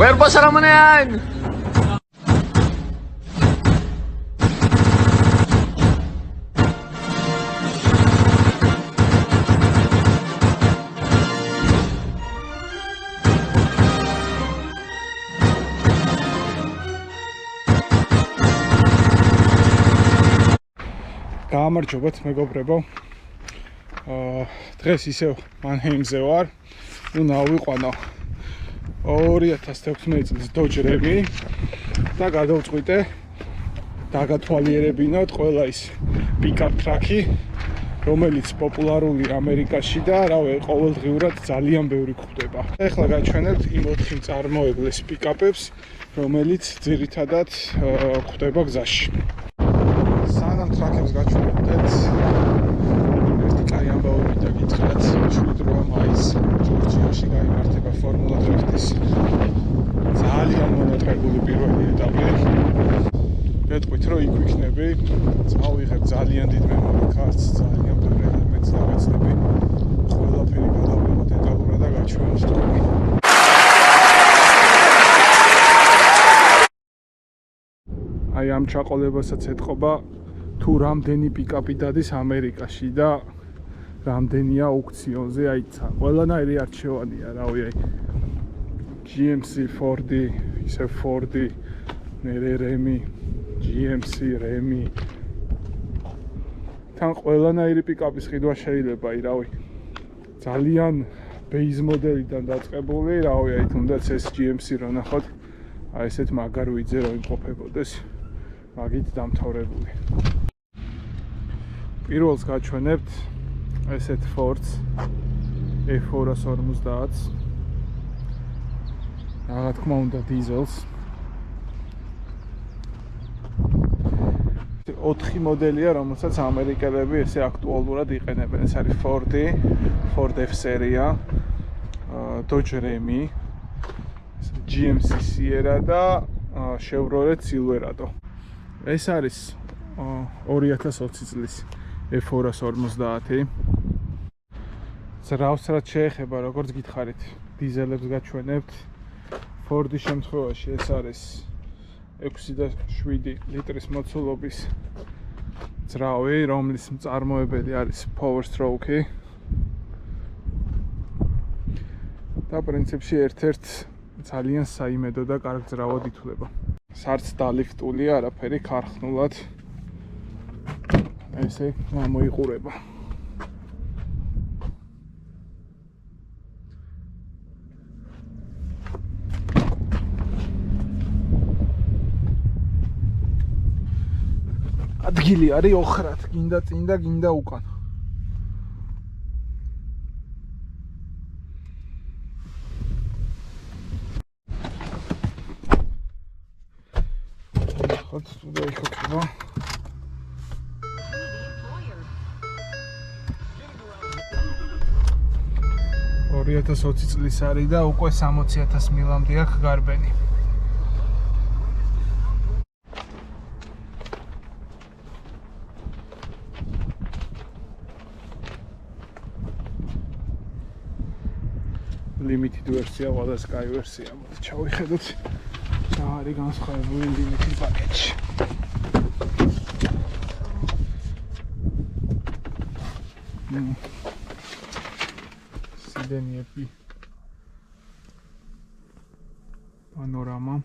Cuerpo Salamonean! გამარჯობათ მეგობრებო. დღეს ისევ მანჰეიმზე ვარ. უნდა ავიყვანო 2016 წლის დოჯრები და გადავწყვიტე დაგათვალიერებინოთ ყველა ის პიკაპ ტრაკი, რომელიც პოპულარული ამერიკაში და ყოველდღიურად ძალიან ბევრი გვხვდება. ახლა გაჩვენებთ იმ 4 მწარმოებლის პიკაპებს, რომელიც ძირითადად გვხვდება გზაში. სანამ ტრაკებს გაჩვენებდეთ, ერთი კაი ამბავი დაგითხრათ. 7 მაისს ჯორჯიაში გაიმართება ფორმულა 1-ის ძალიან მონატრებული პირველი ეტაპი. გეტყვით, რომ იქ ვიქნები, წავიღებ ძალიან დიდ მემორი კარტს, ძალიან ბევრი ელემენტს დავეცდები. ყველაფერი გადავიღოთ დეტალურად და გაჩვენოთ თქვენ. აი ამ ჩაყოლებასაც ეთყობა თუ რამდენი პიკაპი დადის ამერიკაში და რამდენია აუქციონზე, აიცა ყველანაირი არჩევანია, რავი, აი GMC, Fordi, ისე Fordi, Remi, GMC, Remi. თან ყველანაირი პიკაპის ყიდვა შეიძლება, აი რავი. ძალიან ბეიზ მოდელიდან დაწყებული, რავი, აი თუნდაც ეს GMC რო ნახოთ, აი ესეთ მაგარ ვიძე რო იმყოფებოდეს, მაგით დამთავრებული. პირველს გაჩვენებთ ესეთ Ford F250-ს. რა თქმა უნდა დიზელს. 4 მოდელია, რომელსაც ამერიკელები ესე აქტუალურად იყენებენ. ეს არის Ford F სერია, Dodge Remi, GMC Sierra და Chevrolet Silverado. ეს არის 2020 წლის F250. ზრავს რაც შეეხება, როგორც გითხარით, დიზელებს გაჩვენებთ. Fordi-ის შემთხვევაში ეს არის 6.7 ლიტრის მოცულობის ძრავი, რომლის მწარმოებელი არის Power Stroke. და პრინციპში ერთ-ერთ ძალიან საიმედო და კარგ ძრავად ითვლება. სარც დალიფტულია, არაფერი ქარხნულად ესე გამოიყურება. ადგილი არის ოხრად, გინდა წინ და გინდა უკან. ხოთ და იქნება 2020 წლის არის და უკვე 60,000 მილამდე აქვს გარბენი. Limited ვერსია, ყველა Sky ვერსია. ჩავიხედოთ რა არის განსხვავებული limited package. Sidenieki panorama.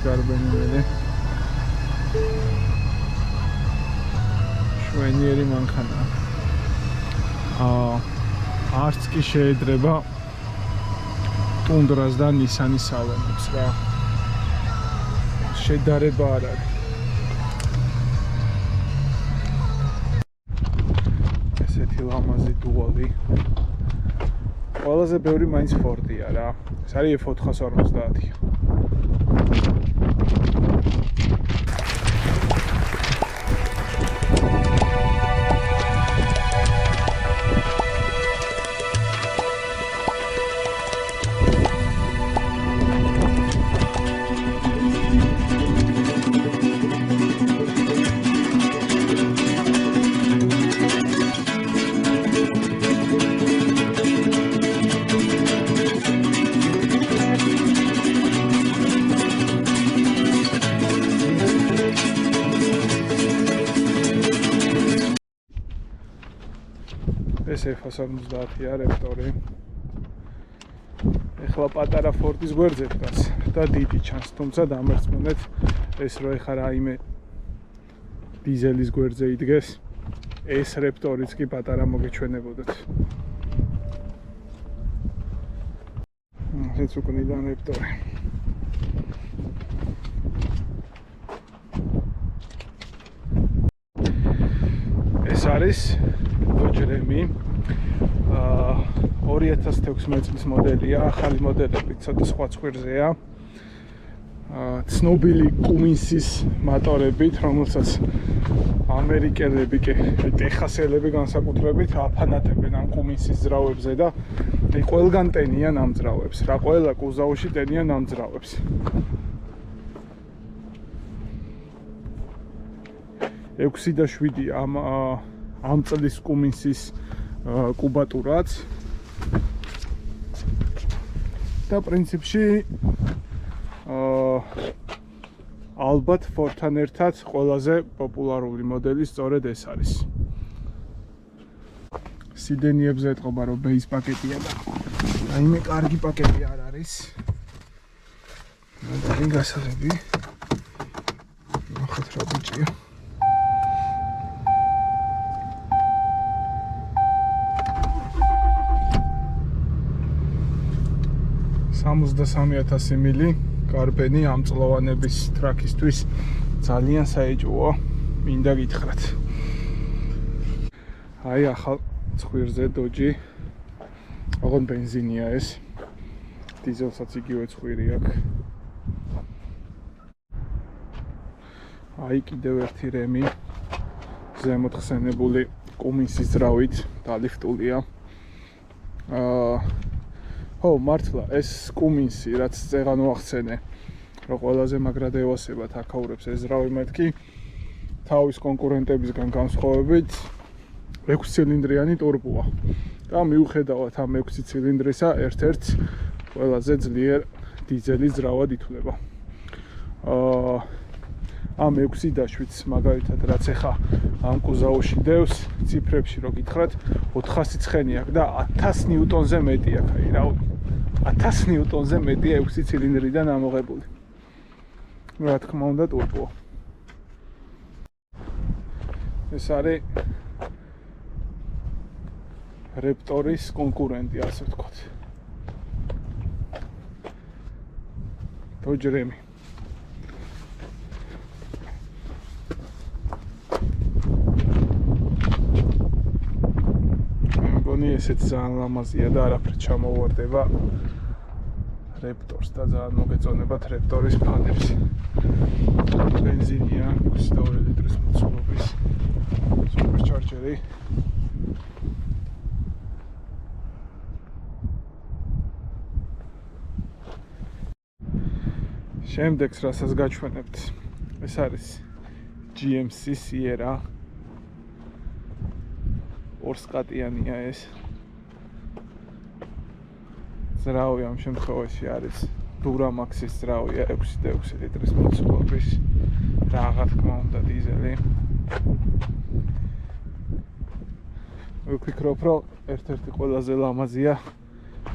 გარბენიერი შვენიერი მანქანა. არც კი შეედრება ტუნდრას და ნისანის სალონებს რა. შედარება არ არის. ესეთი ლამაზი დუალი. ყველაზე ბევრი მაინც Ford-ია რა. ეს არის F450. F70-ია რეპტორი. ეხლა პატარა ფორდის გვერდზე დგას და დიდი ჩანს, თუმცა დამერწმუნეთ ეს რო ეხლა რაიმე დიზელის გვერდზე იდგეს, ეს რეპტორიც კი პატარა მოგეჩვენებოდეთ. ეს უკნიდან რეპტორი. ეს არის დოჯრემი. 2016 წლის მოდელია, ახალი მოდელები ცოტა სხვა ცხვირზეა. ცნობილი კუმინსის მატორებით, რომელსაც ამერიკელები კი ტეხასელები განსაკუთრებით აფანატებენ ამ კუმინსის ძრავებზე და ყველგან ტენიან ამ ძრავებს. რა ყველა კუზაოში ტენიან ამ ძრავებს. ექვსი და 7 ამ წლის კუმინსის კუბატურაც და პრინციპში ალბათ ფორთან ერთად ყველაზე პოპულარული მოდელი სწორედ ეს არის. სიდენიებზე ეთყობა რომ ბეის პაკეტია და რაიმე კარგი პაკეტი არ არის. მაგარი გასაღები. ნახეთ რა ბიჭია. $63,000 მილი კარბენი ამ წლოვანების ტრაქისთვის ძალიან საეჭვოა, მინდა გითხრათ. აი ახალ ცხვირზე დოჯი. ოღონდ ბენზინია ეს. დიზელსაც იგივე ცხვირი აქვს. აი კიდევ ერთი რემი ზემოთ ხსენებული კუმინსის ძრავით დალიფტულია. ხო, მართლა ეს კუმინსი, რაც წეღან მოახსენე, რომ ყველაზე მაგრად ევასებათ აქაურებს ეს ძრავი მეთქი, თავის კონკურენტებისგან განსხვავებით 6 ცილინდრიანი ტურბოა. და მიუხედავად ამ 6 ცილინდრისა, ერთ-ერთ ყველაზე ძლიერ დიზელის ძრავად ითვლება. ამ 6 და 7 მაგალითად რაც ეხა ამ კუზაოში დევს, ციფრებში რო გითხრათ, 400 ცხენი აქვს და 1000 ნიუტონზე მეტი აქვს, აი რა 1000 ნიუტონზე მეტია 6 ცილინდრიდან ამოღებული. რა თქმა უნდა ტურბოა. ეს არის რეპტორის კონკურენტი, ასე ვთქვათ. დოჯრემი. ესეც ძალიან ლამაზია და არაფრით ჩამოვარდება რეპტორს და ძალიან მოგეწონებათ რეპტორის ფანებს. ბენზინია 6.2 ლიტრის მოცულობის სუპერჩარჯერი. შემდეგს რასაც გაჩვენებთ, ეს არის GMC Sierra. ორსკატიანია ეს. ძრავი ამ შემთხვევაში არის დურამაქსის ძრავია 6.6 ლიტრის მოცულობის. რა თქმა უნდა დიზელი. ვფიქრობ, რომ ერთ-ერთი ყველაზე ლამაზია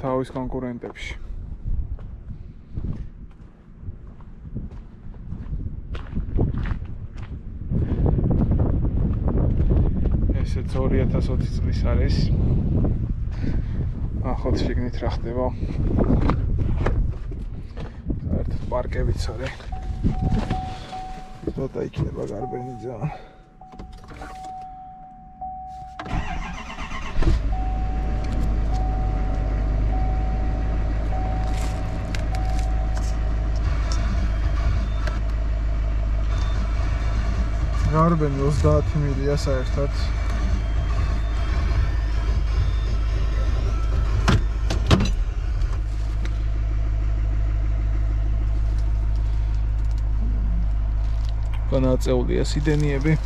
თავის კონკურენტებში. ესეც 2020 წლის არის. ახოთ შეგნით რა ხდება. საერთოდ პარკებიც არის. ცოტა იქნება გარბენი ძალიან. გარბენი 30 მილია საერთოდ. განაწეულია სიდენიები.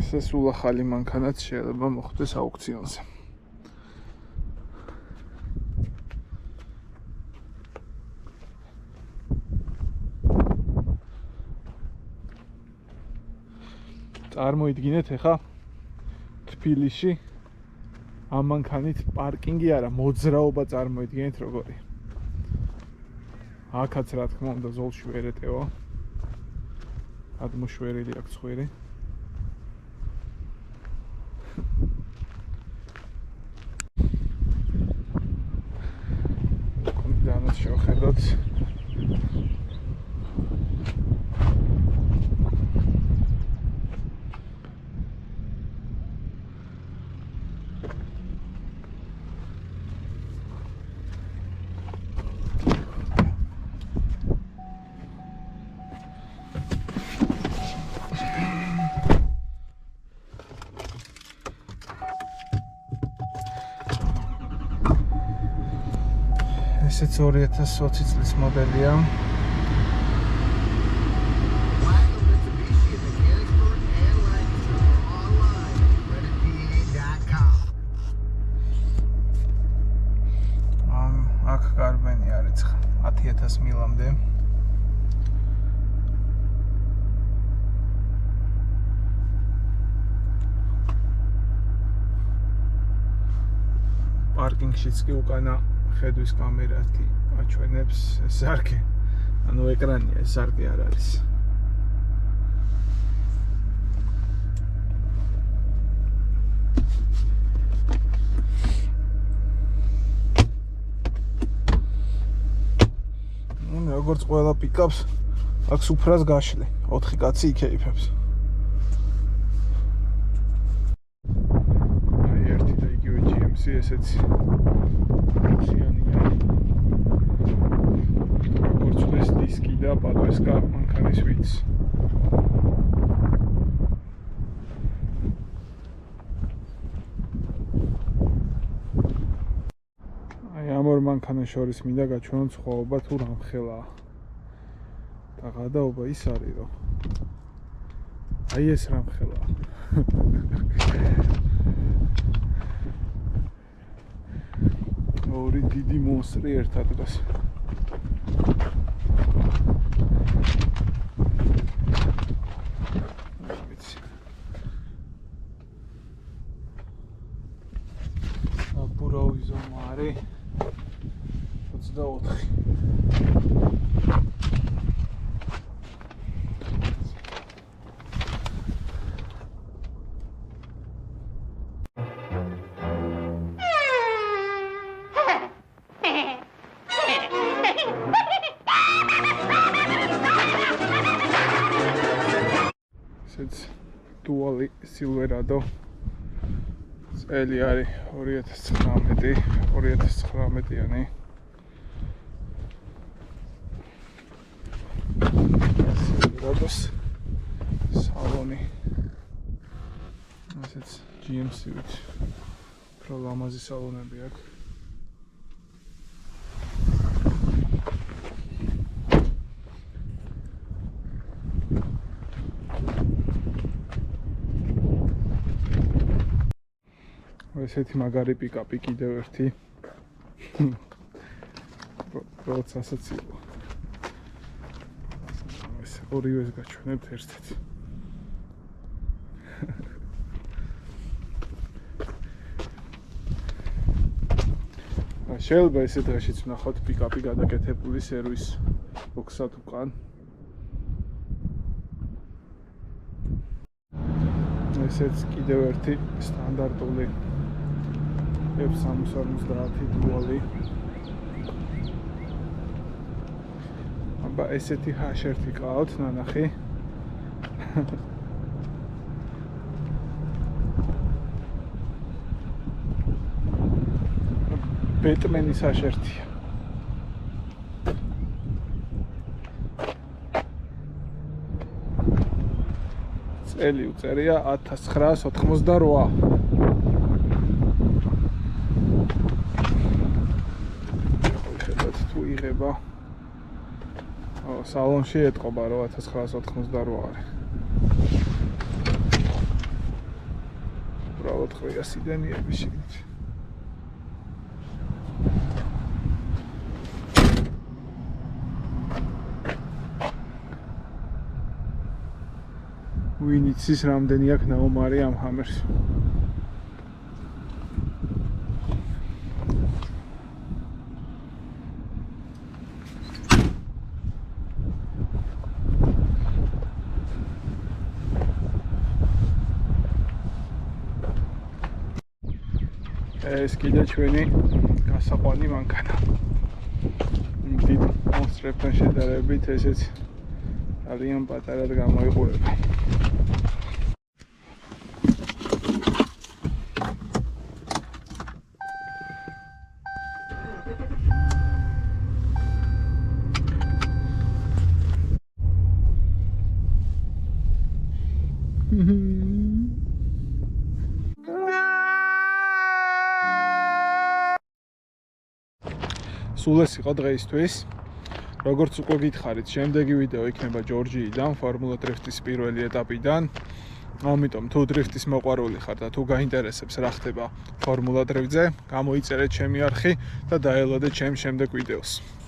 ესე სულ ახალი მანქანაც შეიძლება მოხვდეს აუქციონზე. წარმოიდგინეთ ახლა თბილისში ამ მანქანით პარკინგი არა, მოძრაობა წარმოიდგინეთ როგორი. აქაც რა თქმა უნდა ზოლში ვერ ეტევა. ადმოშვერილი აქვს ხვირი. კომიდანაც შევხედოთ. ესეც 2020 წლის მოდელია. აქ გარბენი არის 10,000 მილამდე. პარკინგშიც კი უკანა ხედვის კამერათი აჩვენებს ზარგი. ანუ ეკრანია, ზარგი არ არის. როგორც ყველა პიკაპს აქვს უფრას გაშლი, 4 კაცი იქეიფებს. აი ერთი და იგივე GMC ესეც აციანია. როგორც დისკი და პატვესკა მანქანის ვიც. ამ ორ მანქანას შორის მინდა გაჩვენოთ სხვაობა თუ რამხელაა. და გადაობა ის არის, რომ აი ეს რამხელაა. ორი დიდი მონსტრი ერთად დგას. აბურავი ზომა არის 24. ესეც დუალი სილვერადო წელი არის 2019-იანი. სილვერადოს სალონი ესეც GMC-ვით უფრო ლამაზი სალონები აქვს. ესეთი მაგარი პიკაპი კიდევ ერთი. პროც ასოციო. ეს ორივეს გაჩვენებთ ერთად. შეიძლება ესე დღეშიც ვნახოთ პიკაპი გადაკეთებული სერვის ბოქსად უკან. ესეც კიდევ ერთი სტანდარტული F350 დუალი. აბა ესეთი ჰაშერთი ყავთ ნანახი. ბეტმენის ჰაშერთია. წელი უწერია 1988. თუ იღება სალონში ეტყობა რომ 1988 არის. 400 სიდენიები შიგნით. ვინ იცის რამდენი აქვს ნაომარი ამ ჰამერს. ეს კიდე ჩვენი გასაყვანი მანქანა. დიდ მონსტრებთან შედარებით ესეც ძალიან პატარად გამოიყურება. სულ ეს იყო დღეისთვის. როგორც უკვე გითხარით, შემდეგი ვიდეო იქნება ჯორჯიიდან, ფორმულა დრიფტის პირველი ეტაპიდან. ამიტომ თუ დრიფტის მოყვარული ხარ და თუ გაინტერესებს რა ხდება ფორმულა დრიფტზე, გამოიწერეთ ჩემი არხი და დაელოდეთ ჩემს შემდეგ ვიდეოს.